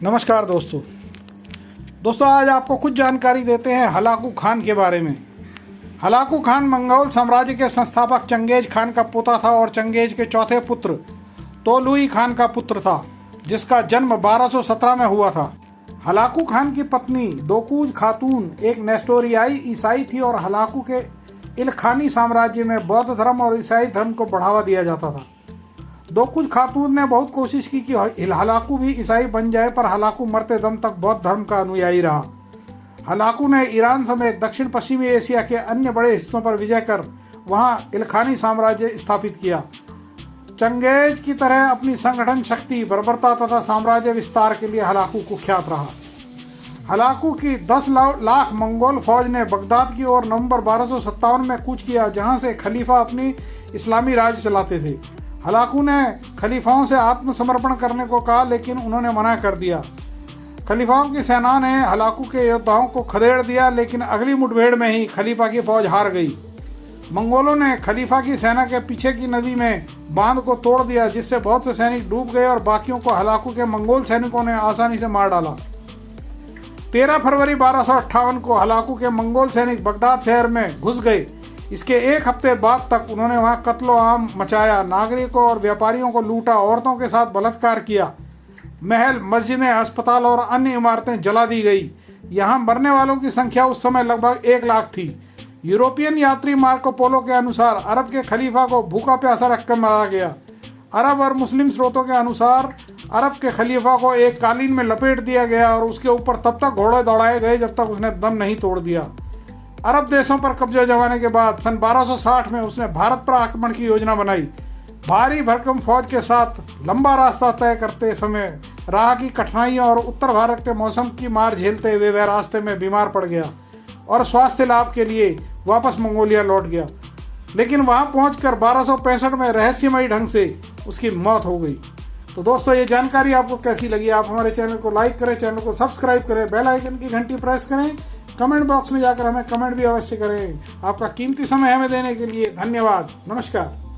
नमस्कार दोस्तों आज आपको कुछ जानकारी देते हैं हलाकू खान के बारे में। हलाकू खान मंगोल साम्राज्य के संस्थापक चंगेज खान का पोता था और चंगेज के चौथे पुत्र तोलुई खान का पुत्र था, जिसका जन्म 1217 में हुआ था। हलाकू खान की पत्नी दोकूज खातून एक नेस्टोरियाई ईसाई थी और हलाकू के इलखानी साम्राज्य में बौद्ध धर्म और ईसाई धर्म को बढ़ावा दिया जाता था। दोकूज खातून ने बहुत कोशिश की कि हलाकू भी ईसाई बन जाए, पर हलाकू मरते दम तक बौद्ध धर्म का अनुयायी रहा। हलाकू ने ईरान समेत दक्षिण पश्चिमी एशिया के अन्य बड़े हिस्सों पर विजय कर वहां इलखानी साम्राज्य स्थापित किया। चंगेज की तरह अपनी संगठन शक्ति, बर्बरता तथा साम्राज्य विस्तार के लिए हलाकू कुख्यात रहा। हलाकू की 10 लाख मंगोल फौज ने बगदाद की ओर नवंबर 1257 में कूच किया, जहां से खलीफा अपनी इस्लामी राज चलाते थे। हलाकू ने खलीफाओं से आत्मसमर्पण करने को कहा, लेकिन उन्होंने मना कर दिया। खलीफाओं की सेना ने हलाकू के योद्धाओं को खदेड़ दिया, लेकिन अगली मुठभेड़ में ही खलीफा की फौज हार गई। मंगोलों ने खलीफा की सेना के पीछे की नदी में बांध को तोड़ दिया, जिससे बहुत से सैनिक डूब गए और बाकियों को हलाकू के मंगोल सैनिकों ने आसानी से मार डाला। 13 फरवरी 1258 को हलाकू के मंगोल सैनिक बगदाद शहर में घुस गए। इसके एक हफ्ते बाद तक उन्होंने वहां कत्लो आम मचाया, नागरिकों और व्यापारियों को लूटा, औरतों के साथ बलात्कार किया। महल, मस्जिदें, अस्पताल और अन्य इमारतें जला दी गई। यहां मरने वालों की संख्या उस समय लगभग 1 लाख थी। यूरोपियन यात्री मार्को पोलो के अनुसार अरब के खलीफा को भूखा प्यासा रखकर मारा गया। अरब और मुस्लिम स्रोतों के अनुसार अरब के खलीफा को एक कालीन में लपेट दिया गया और उसके ऊपर तब तक घोड़े दौड़ाए गए जब तक उसने दम नहीं तोड़ दिया। अरब देशों पर कब्जा जमाने के बाद सन 1260 में उसने भारत पर आक्रमण की योजना बनाई। भारी भरकम फौज के साथ लंबा रास्ता तय करते समय राह की कठिनाइयों और उत्तर भारत के मौसम की मार झेलते हुए वह रास्ते में बीमार पड़ गया और स्वास्थ्य लाभ के लिए वापस मंगोलिया लौट गया। लेकिन वहां पहुंचकर 1265 में रहस्यमयी ढंग से उसकी मौत हो गई। तो दोस्तों, ये जानकारी आपको कैसी लगी? आप हमारे चैनल को लाइक करें, चैनल को सब्सक्राइब करें, बेल आइकन की घंटी प्रेस करें, कमेंट बॉक्स में जाकर हमें कमेंट भी अवश्य करें। आपका कीमती समय हमें देने के लिए धन्यवाद। नमस्कार।